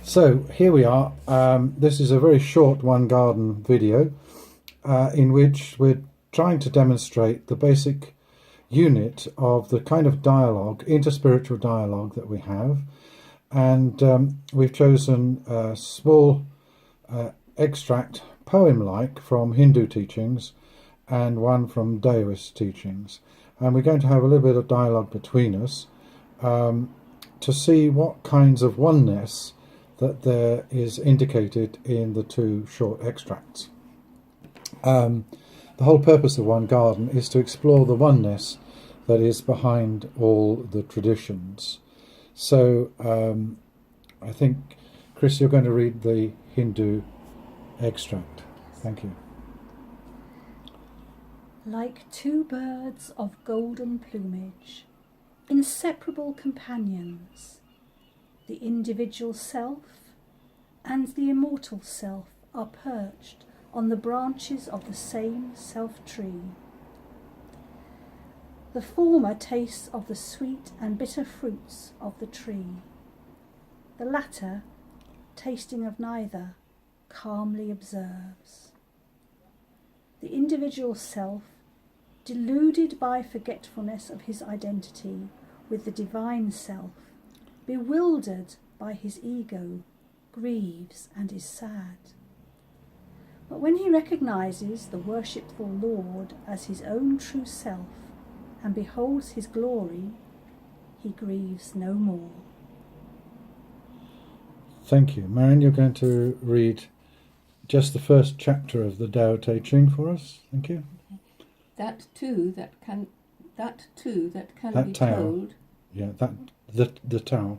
So here we are. This is a very short One Garden video in which we're trying to demonstrate the basic unit of the kind of dialogue, interspiritual dialogue that we have. And we've chosen a small extract, poem-like, from Hindu teachings and one from Taoist teachings. And we're going to have a little bit of dialogue between us to see what kinds of oneness that there is indicated in the two short extracts. The whole purpose of One Garden is to explore the oneness that is behind all the traditions. So I think, Chris, you're going to read the Hindu extract. Thank you. Like two birds of golden plumage, inseparable companions, the individual self and the immortal self are perched on the branches of the same self-tree. The former tastes of the sweet and bitter fruits of the tree. The latter, tasting of neither, calmly observes. The individual self, deluded by forgetfulness of his identity with the divine self, bewildered by his ego, grieves and is sad. But when he recognizes the worshipful Lord as his own true self and beholds his glory, he grieves no more. Thank you. Marion, you're going to read just the first chapter of the Tao Te Ching for us. Thank you. That too that can That be Tao. told. Yeah, the Tao.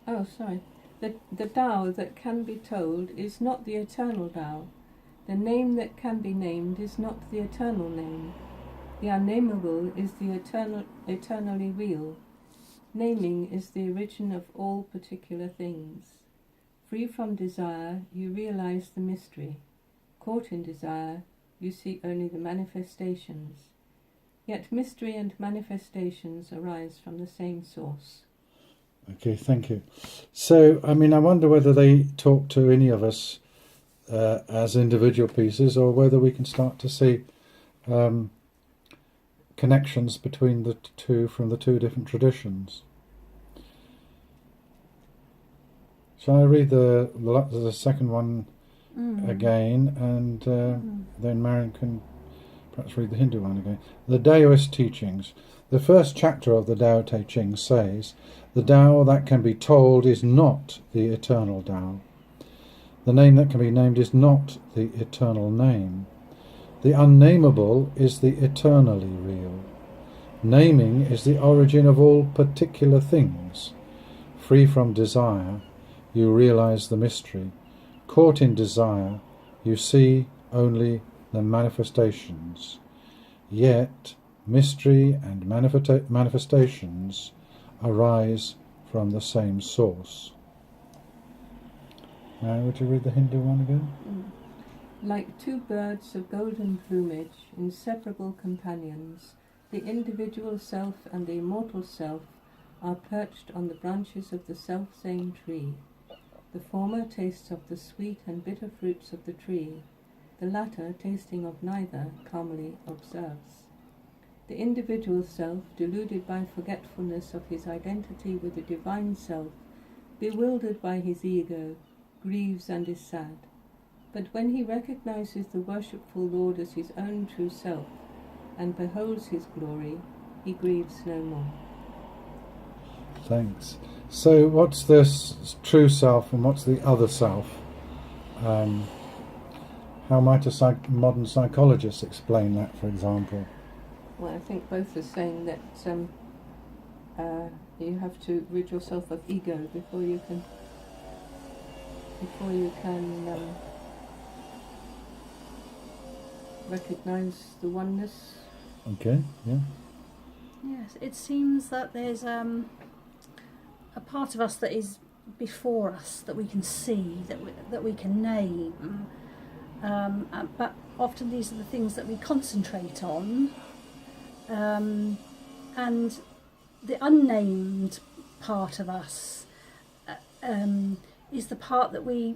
Oh, sorry. The Tao that can be told is not the eternal Tao. The name that can be named is not the eternal name. The unnamable is the eternally real. Naming is the origin of all particular things. Free from desire, you realize the mystery. Caught in desire, you see only the manifestations. Yet mystery and manifestations arise from the same source. Okay, thank you. So, I mean, I wonder whether they talk to any of us as individual pieces, or whether we can start to see connections between the two from the two different traditions. Shall I read the second one again, and then Marion can perhaps read the Hindu one again. The Taoist teachings. The first chapter of the Tao Te Ching says, the Tao that can be told is not the eternal Tao. The name that can be named is not the eternal name. The unnamable is the eternally real. Naming is the origin of all particular things. Free from desire, you realize the mystery. Caught in desire, you see only the manifestations. Yet mystery and manifestations arise from the same source. Now, would you read the Hindu one again? Like two birds of golden plumage, inseparable companions, the individual self and the immortal self are perched on the branches of the self-same tree. The former tastes of the sweet and bitter fruits of the tree. The latter, tasting of neither, calmly observes. The individual self, deluded by forgetfulness of his identity with the divine self, bewildered by his ego, grieves and is sad. But when he recognizes the worshipful Lord as his own true self and beholds his glory, he grieves no more. Thanks. So what's this true self and what's the other self? How might a modern psychologist explain that, for example? Well, I think both are saying that you have to rid yourself of ego before you can recognize the oneness. Okay, yeah. Yes, it seems that there's a part of us that is before us, that we can see, that we can name, but often these are the things that we concentrate on, and the unnamed part of us is the part that we're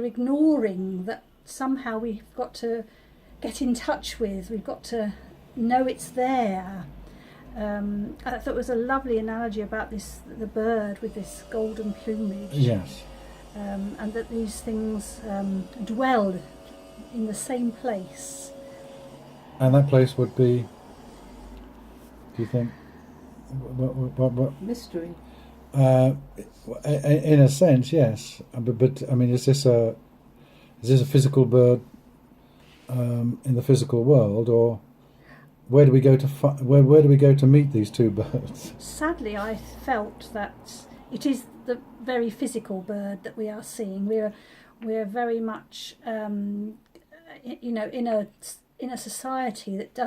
ignoring, that somehow we've got to get in touch with. We've got to know it's there. I thought it was a lovely analogy about the bird with this golden plumage. Yes. And that these things dwell in the same place. And that place would be, do you think, what? Mystery. In a sense, yes. But I mean, is this a physical bird in the physical world, or where do we go to where do we go to meet these two birds? Sadly, I felt that it is the very physical bird that we are seeing. We're very much, in a society that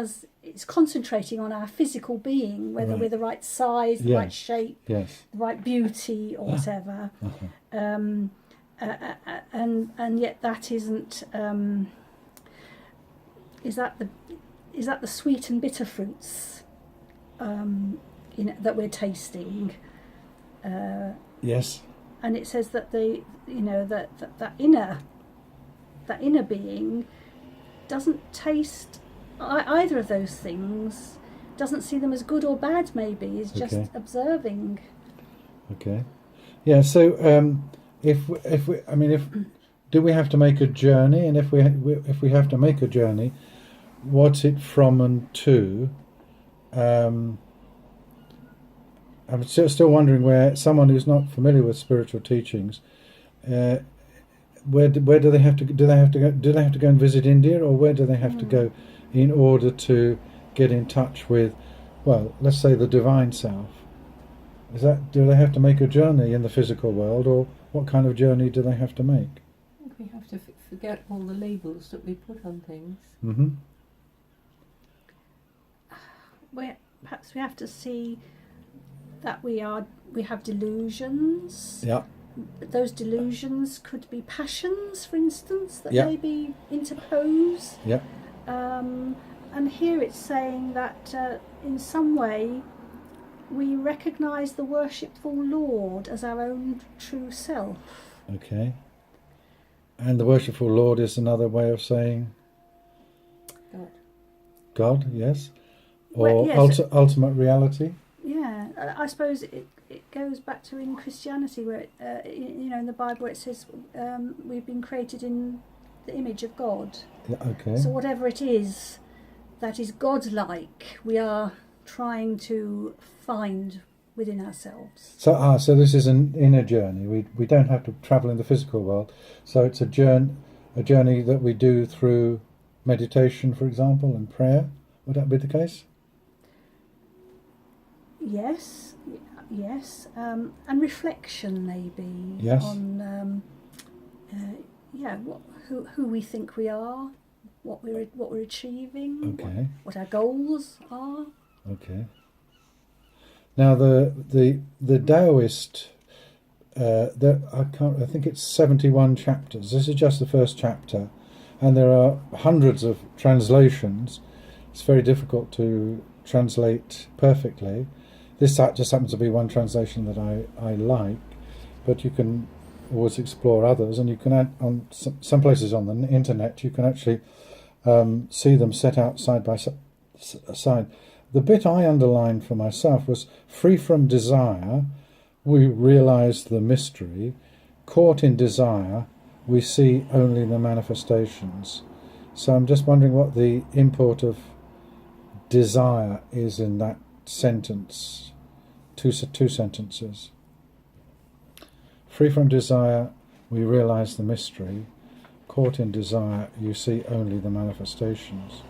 it's concentrating on our physical being, whether Right. we're the right size, the right shape, Yes. the right beauty, or whatever. And yet that isn't. Is that the sweet and bitter fruits that we're tasting? Yes. And it says that that inner being doesn't taste either of those things, doesn't see them as good or bad. Maybe is just Okay. observing. Okay. Yeah. So, do we have to make a journey? And if we have to make a journey, what's it from and to? I'm still wondering where someone who's not familiar with spiritual teachings, where do they have to do they have to go and visit India, or where do they have to go in order to get in touch with, well, let's say the divine self? Do they have to make a journey in the physical world, or what kind of journey do they have to make? I think we have to forget all the labels that we put on things. Mm-hmm. Perhaps we have to see that we have delusions. Yeah. Those delusions could be passions, for instance, that Yeah. maybe interpose. Yeah. And here it's saying that in some way we recognise the worshipful Lord as our own true self. Okay. And the worshipful Lord is another way of saying God. God, yes, or Well, yes. ultimate reality. Yeah, I suppose it goes back to in Christianity, where in the Bible where it says we've been created in the image of God. Yeah, okay. So whatever it is that is God-like, we are trying to find within ourselves. So this is an inner journey. We don't have to travel in the physical world. So it's a journey that we do through meditation, for example, and prayer. Would that be the case? Yes, and reflection maybe. Yes. On who we think we are, what we're achieving. Okay. What our goals are. Okay. Now the Taoist, I think it's 71 chapters. This is just the first chapter, and there are hundreds of translations. It's very difficult to translate perfectly. This just happens to be one translation that I like, but you can always explore others, and you can add on some places on the internet. You can actually see them set out side by side. The bit I underlined for myself was, free from desire, we realise the mystery. Caught in desire, we see only the manifestations. So I'm just wondering what the import of desire is in that sentence. Two sentences. Free from desire, we realise the mystery. Caught in desire, you see only the manifestations.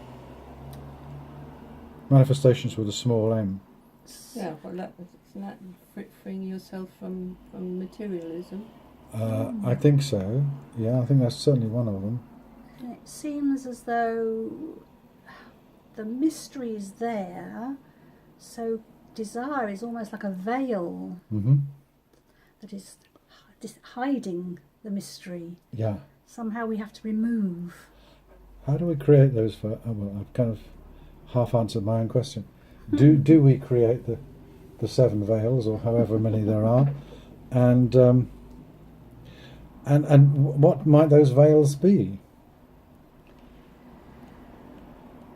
Manifestations with a small m. Yeah, well, isn't that freeing yourself from materialism? I think so. Yeah, I think that's certainly one of them. And it seems as though the mystery is there, so desire is almost like a veil that is hiding the mystery. Yeah. Somehow we have to remove. How do we create those? I've kind of half answered my own question. Do we create the seven veils, or however many there are, and what might those veils be?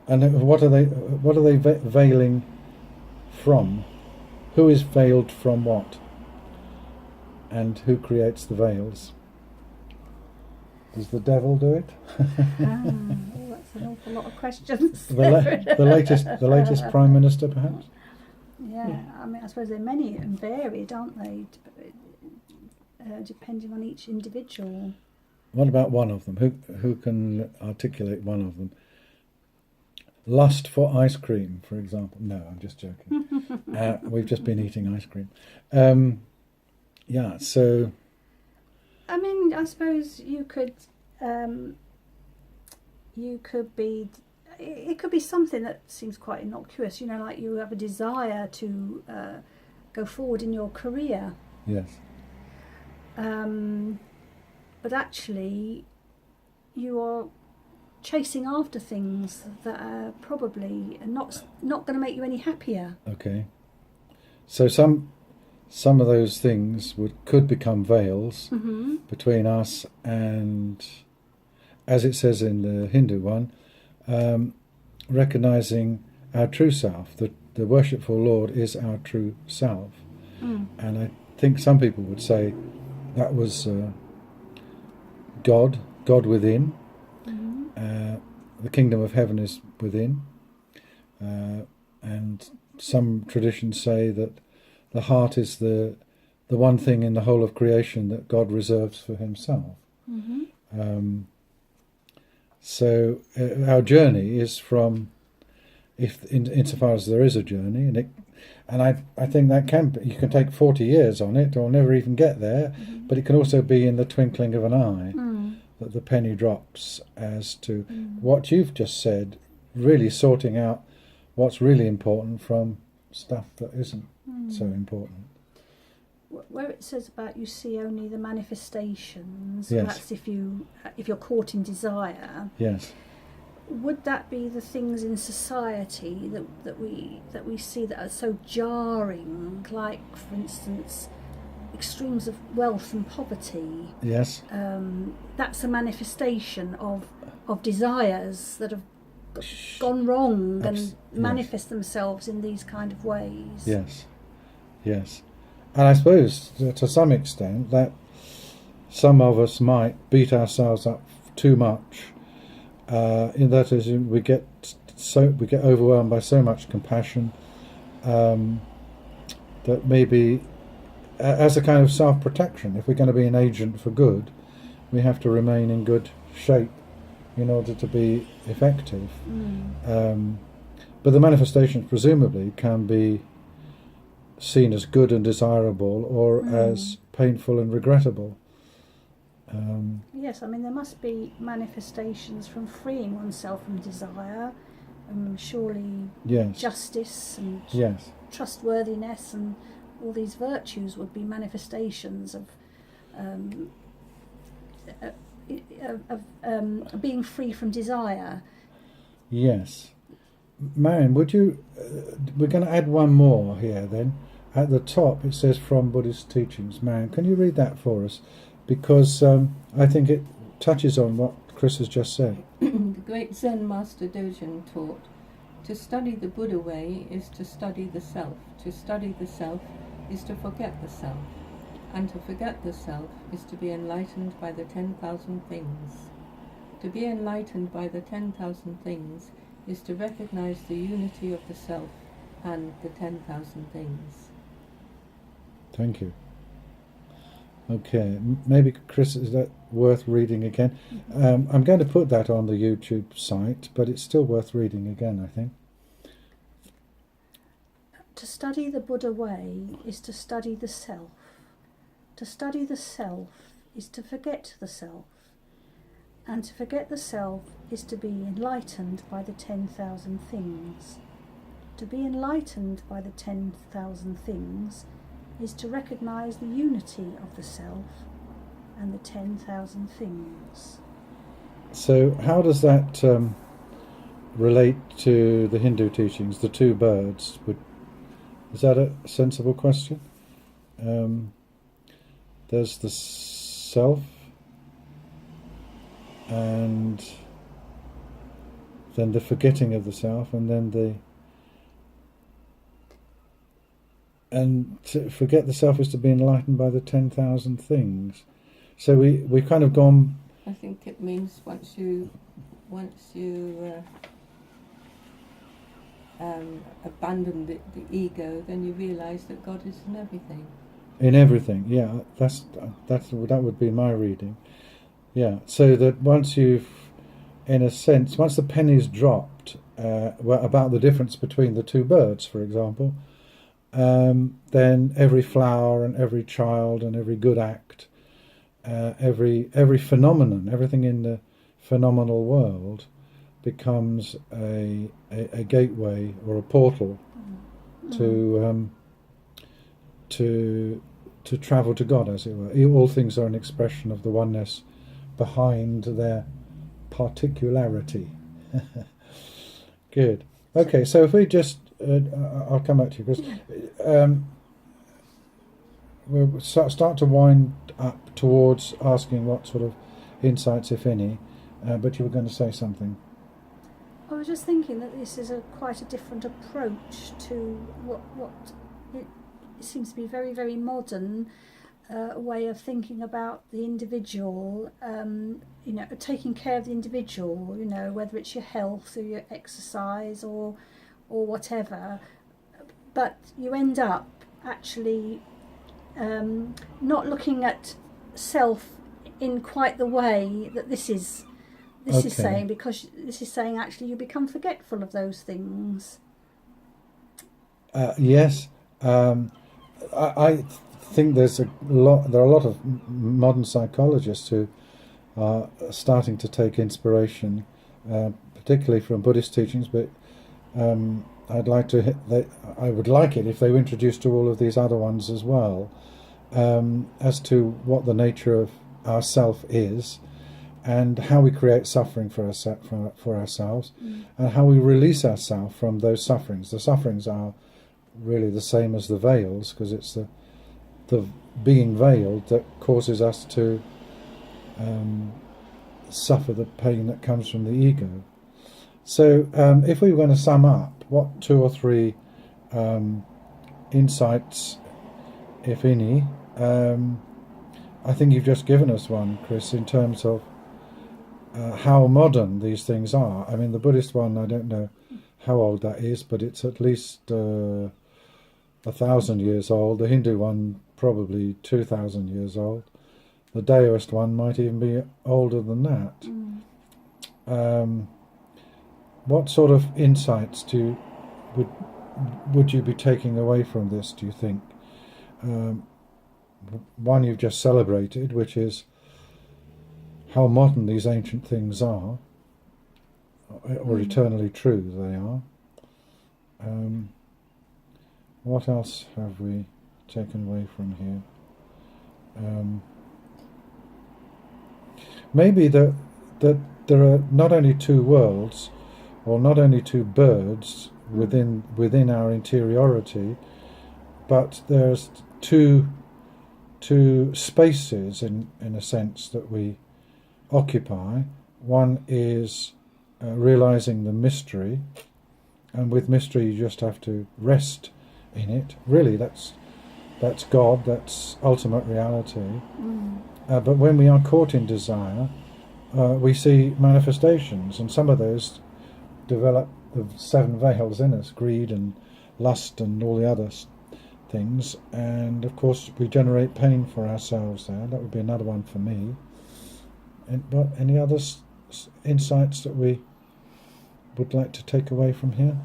And what are they veiling from? Who is veiled from what? And who creates the veils? Does the devil do it? That's an awful lot of questions. The latest Prime Minister, perhaps? Yeah, I mean, I suppose they're many and varied, aren't they? Depending on each individual. What about one of them? Who can articulate one of them? Lust for ice cream, for example. No, I'm just joking. We've just been eating ice cream. Yeah, so... I mean, I suppose you could be... It could be something that seems quite innocuous, like you have a desire to go forward in your career. Yes. But actually, you are chasing after things that are probably not going to make you any happier. Okay. So some of those things could become veils between us and, as it says in the Hindu one, recognizing our true self. The worshipful Lord is our true self. And I think some people would say that was God within. The kingdom of heaven is within. And some traditions say that the heart is the one thing in the whole of creation that God reserves for himself. So our journey is from, insofar as there is a journey, and I think that you can take 40 years on it or never even get there, but it can also be in the twinkling of an eye that the penny drops as to what you've just said, really sorting out what's really important from stuff that isn't so important. Where it says about you see only the manifestations, yes. That's if you're caught in desire. Yes. Would that be the things in society that we see that are so jarring, like, for instance, extremes of wealth and poverty? Yes. That's a manifestation of desires that have gone wrong and manifest themselves in these kind of ways. Yes. Yes. And I suppose, to some extent, that some of us might beat ourselves up too much. In that, as we get overwhelmed by so much compassion that maybe, as a kind of self-protection, if we're going to be an agent for good, we have to remain in good shape in order to be effective. But the manifestations presumably can be seen as good and desirable, or as painful and regrettable. Yes, I mean, there must be manifestations from freeing oneself from desire, surely justice and trustworthiness and all these virtues would be manifestations of being free from desire. Yes. Marion, would you... we're going to add one more here then. At the top it says from Buddhist teachings. Marion, can you read that for us? Because I think it touches on what Chris has just said. The great Zen master Dogen taught, to study the Buddha way is to study the self. To study the self is to forget the self. And to forget the self is to be enlightened by the 10,000 things. To be enlightened by the 10,000 things is to recognize the unity of the self and the 10,000 things. Thank you. Okay, maybe Chris, is that worth reading again? I'm going to put that on the YouTube site, but it's still worth reading again, I think. To study the Buddha way is to study the self. To study the self is to forget the self. And to forget the self is to be enlightened by the 10,000 things. To be enlightened by the 10,000 things is to recognize the unity of the self and the 10,000 things. So how does that relate to the Hindu teachings, the two birds? Is that a sensible question? there's the self, and then the forgetting of the self, and then to forget the self is to be enlightened by the 10,000 things. So we kind of gone. I think it means once you abandon the ego, then you realise that God is in everything. In everything, yeah, that would be my reading. Yeah, so that once you've, in a sense, once the penny's dropped about the difference between the two birds, for example, then every flower and every child and every good act, every phenomenon, everything in the phenomenal world becomes a gateway or a portal to travel to God, as it were. All things are an expression of the oneness behind their particularity. Good. Okay, so if we just, I'll come back to you, because we'll start to wind up towards asking what sort of insights, if any, but you were going to say something. I was just thinking that this is quite a different approach to what it seems to be very, very modern way of thinking about the individual, taking care of the individual, whether it's your health or your exercise or whatever. But you end up actually not looking at self in quite the way that this is saying, because this is saying actually you become forgetful of those things. Yes. I think there are a lot of modern psychologists who are starting to take inspiration, particularly from Buddhist teachings, but I would like it if they were introduced to all of these other ones as well, as to what the nature of our self is, and how we create suffering for ourselves, and how we release ourselves from those sufferings. The sufferings are really the same as the veils, because it's the being veiled that causes us to suffer the pain that comes from the ego. So if we were going to sum up, what 2 or 3 insights, if any, I think you've just given us one, Chris, in terms of how modern these things are. I mean, the Buddhist one, I don't know how old that is, but it's at least 1,000 years old. The Hindu one probably 2,000 years old. The Taoist one might even be older than that. What sort of insights would you be taking away from this, do you think? One you've just celebrated, which is how modern these ancient things are, or eternally true they are. What else have we taken away from here? Maybe that there are not only 2 worlds, or not only 2 birds within our interiority, but there's two spaces in a sense that we occupy. One is realizing the mystery, and with mystery you just have to rest in it. Really, that's God, that's ultimate reality. But when we are caught in desire, we see manifestations, and some of those develop the 7 veils in us: greed and lust and all the other things, and of course we generate pain for ourselves there. That would be another one for me. But any other insights that we would like to take away from here?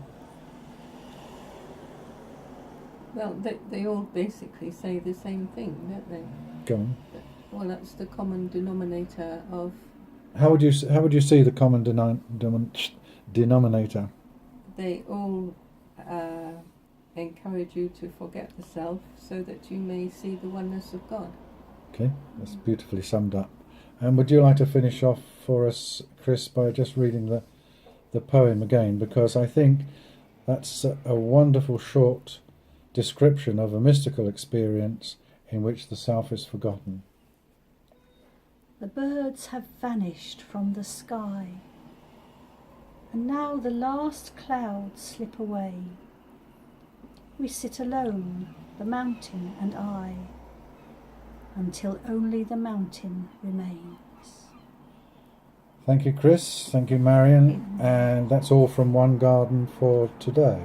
Well, they all basically say the same thing, don't they? Go on. Well, that's the common denominator of... How would you see the common denominator? They all encourage you to forget the self so that you may see the oneness of God. Okay, that's beautifully summed up. And would you like to finish off for us, Chris, by just reading the poem again? Because I think that's a wonderful short description of a mystical experience in which the self is forgotten. The birds have vanished from the sky, and now the last clouds slip away. We sit alone, the mountain and I, until only the mountain remains. Thank you, Chris. Thank you, Marion. And that's all from One Garden for today.